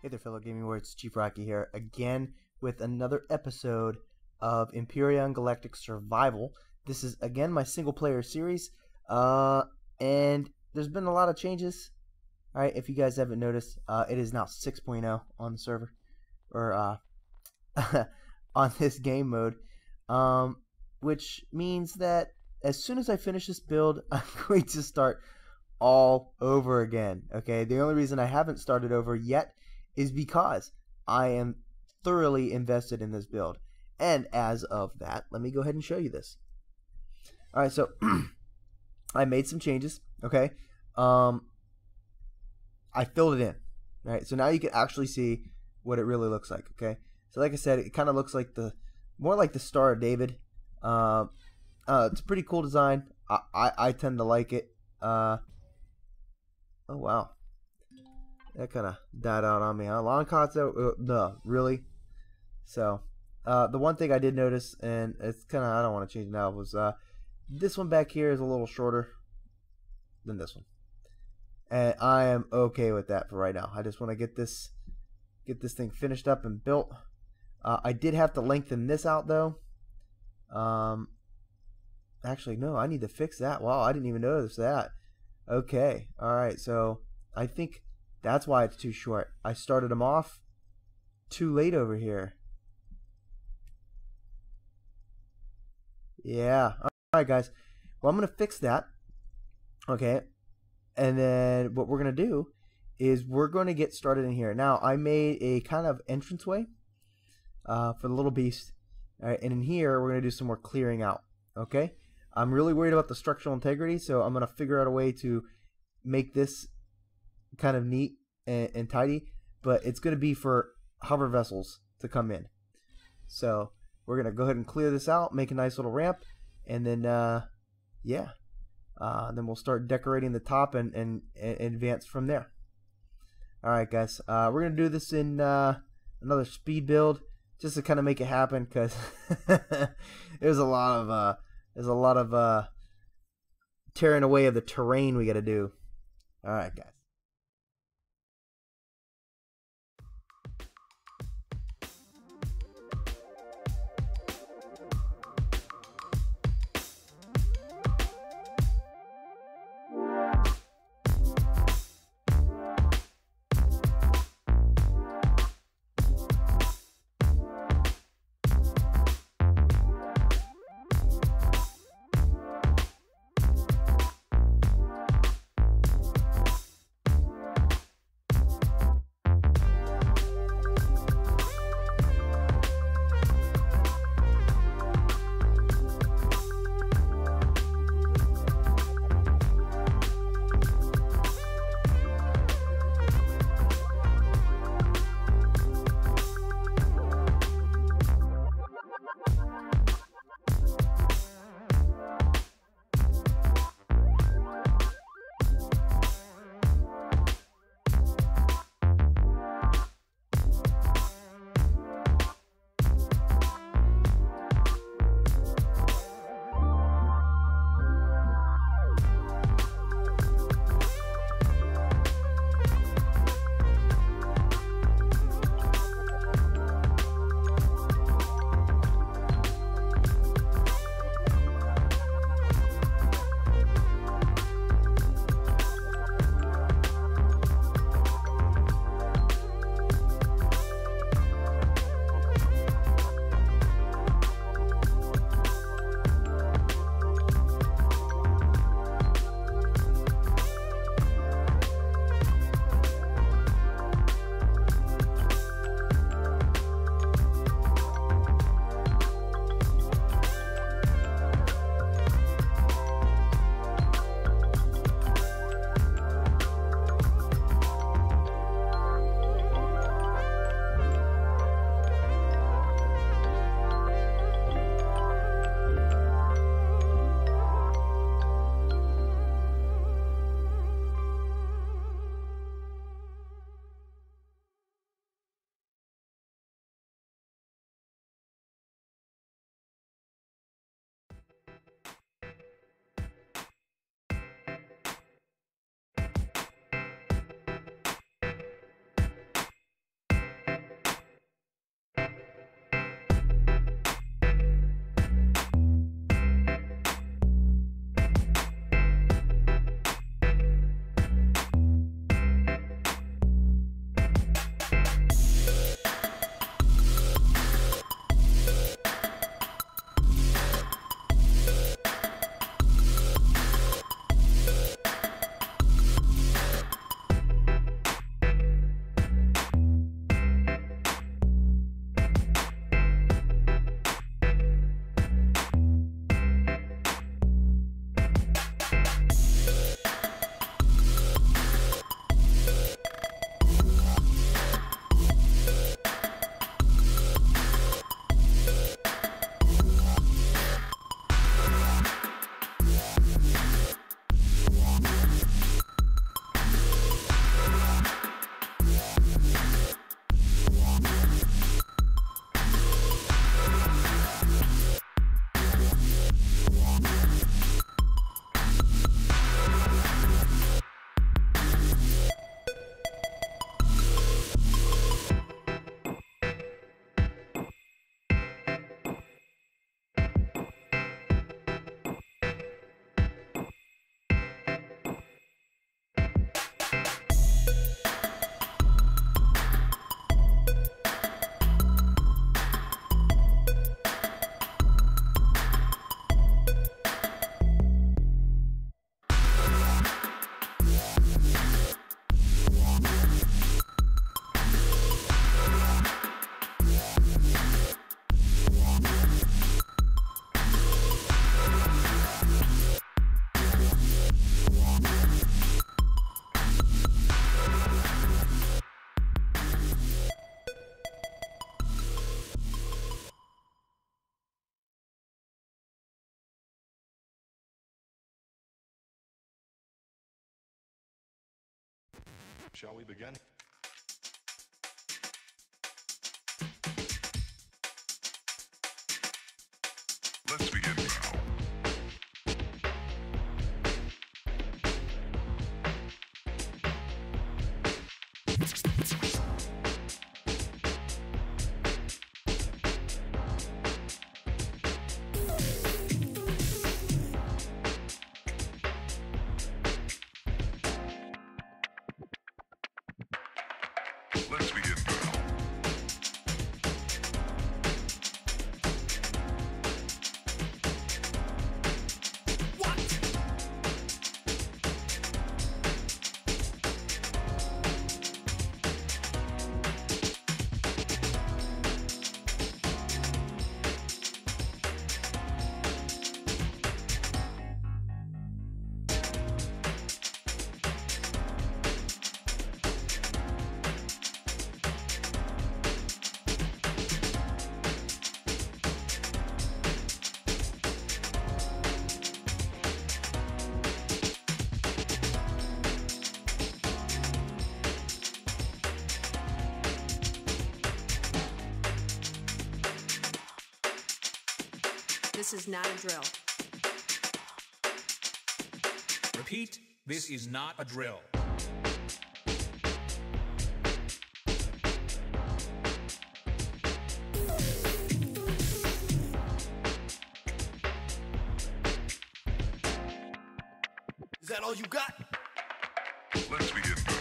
Hey there, fellow gaming words. Chief Rocky here again with another episode of Empyrion Galactic Survival. This is again my single player series, and there's been a lot of changes. All right, if you guys haven't noticed, it is now 6.0 on the server, or on this game mode, which means that as soon as I finish this build, I'm going to start all over again. Okay, the only reason I haven't started over yet is because I am thoroughly invested in this build. And as of that, let me go ahead and show you this. Alright, so I made some changes, okay? I filled it in. Alright, so now you can actually see what it really looks like, okay? So like I said, it kind of looks like more like the Star of David. It's a pretty cool design. I tend to like it. Oh wow. That kind of died out on me. Huh? Long cuts out. No, really? So, the one thing I did notice, and it's kind of, I don't want to change it now, was this one back here is a little shorter than this one. And I am okay with that for right now. I just want to get this thing finished up and built. I did have to lengthen this out, though. Actually, no, I need to fix that. Wow, I didn't even notice that. Okay, alright, so I think that's why it's too short. I started them off too late over here. Yeah. Alright, guys. Well, I'm going to fix that. Okay. And then what we're going to do is we're going to get started in here. Now, I made a kind of entranceway for the little beast. Alright, and in here, we're going to do some more clearing out. Okay. I'm really worried about the structural integrity, so I'm going to figure out a way to make this kind of neat and tidy, but it's going to be for hover vessels to come in. So we're going to go ahead and clear this out, make a nice little ramp, and then yeah, then we'll start decorating the top and advance from there. Alright guys, we're going to do this in another speed build just to kind of make it happen, because there's a lot of tearing away of the terrain we got to do. Alright guys. Shall we begin? Let's begin now. Let's begin now. This is not a drill. Repeat, this is not a drill. Is that all you got? Let's begin now.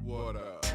What up?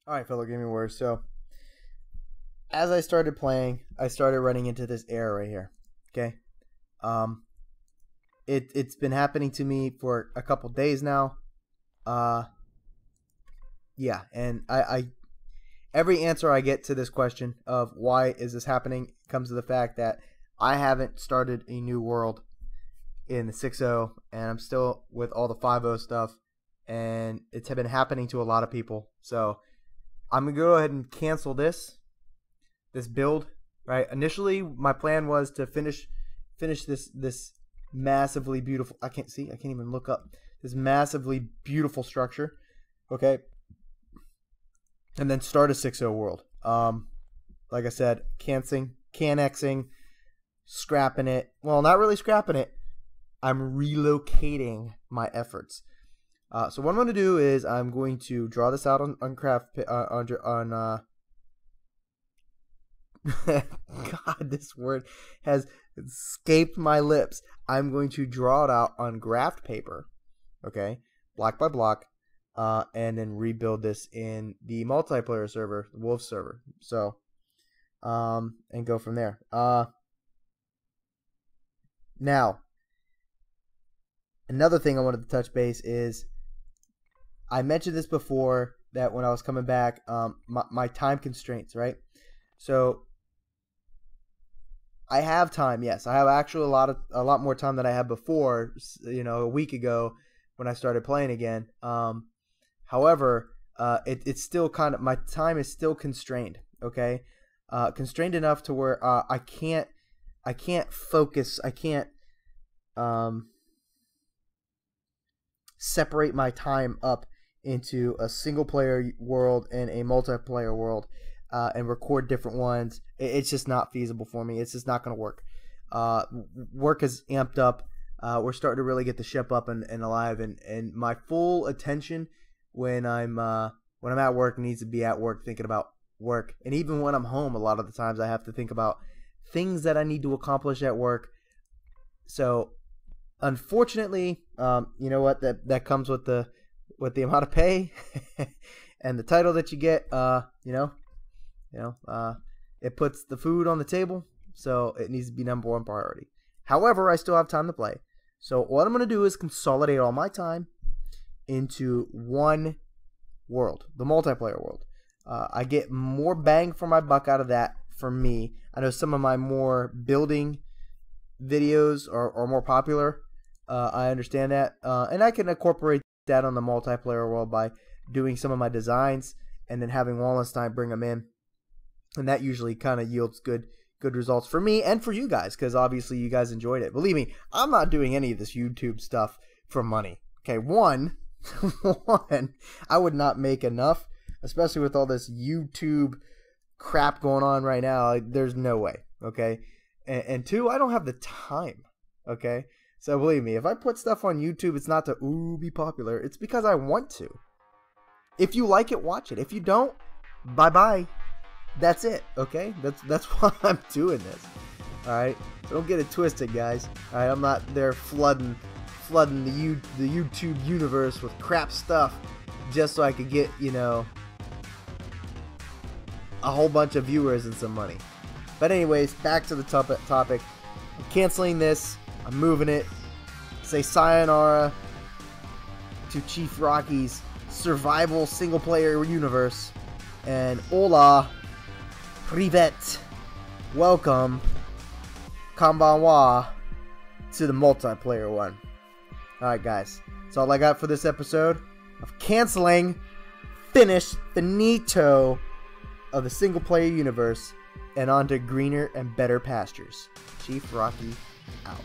All right, fellow gaming warriors. So, as I started playing, I started running into this error right here. Okay, it's been happening to me for a couple days now. Yeah, and I every answer I get to this question of why is this happening comes to the fact that I haven't started a new world in the 6.0, and I'm still with all the 5.0 stuff, and it's been happening to a lot of people. So I'm gonna go ahead and cancel this build. Right, initially my plan was to finish this massively beautiful. I can't even look up this massively beautiful structure. Okay, and then start a 6.0 world. Like I said, cannexing, scrapping it. Well, not really scrapping it. I'm relocating my efforts. So what I'm going to do is I'm going to draw this out on craft on God, this word has escaped my lips. I'm going to draw it out on graph paper, okay, block by block, and then rebuild this in the multiplayer server, the Wolf server. So, and go from there. Now, another thing I wanted to touch base is, I mentioned this before, that when I was coming back, my time constraints, right? So I have time, yes. I have actually a lot more time than I had before, a week ago when I started playing again. However, it's still kind of, my time is still constrained, okay? Constrained enough to where I can't focus, I can't separate my time up into a single player world and a multiplayer world and record different ones. It's just not feasible for me. It's just not going to work. Work is amped up. We're starting to really get the ship up and alive, and my full attention when I'm at work needs to be at work, thinking about work. And even when I'm home, a lot of the times I have to think about things that I need to accomplish at work. So unfortunately, you know what, that comes with the amount of pay and the title that you get. It puts the food on the table, so it needs to be number one priority. However, I still have time to play. So what I'm going to do is consolidate all my time into one world, the multiplayer world. I get more bang for my buck out of that for me. I know some of my more building videos are more popular. I understand that. And I can incorporate that on the multiplayer world by doing some of my designs and then having Wallenstein bring them in. And that usually kind of yields good results for me and for you guys, because obviously you guys enjoyed it. Believe me, I'm not doing any of this YouTube stuff for money. Okay, one, I would not make enough, especially with all this YouTube crap going on right now. There's no way, okay? And two, I don't have the time, okay? So believe me, if I put stuff on YouTube, it's not to be popular. It's because I want to. If you like it, watch it. If you don't, bye-bye. That's it, okay? That's why I'm doing this. Alright? Don't get it twisted, guys. Alright, I'm not there flooding the YouTube universe with crap stuff just so I could get, a whole bunch of viewers and some money. But anyways, back to the topic. I'm canceling this. I'm moving it. Say sayonara to Chief Rocky's survival single-player universe. And hola, privet, welcome, konbanwa, to the multiplayer one. Alright guys, that's all I got for this episode of canceling, finito of the single-player universe, and on to greener and better pastures. Chief Rocky out.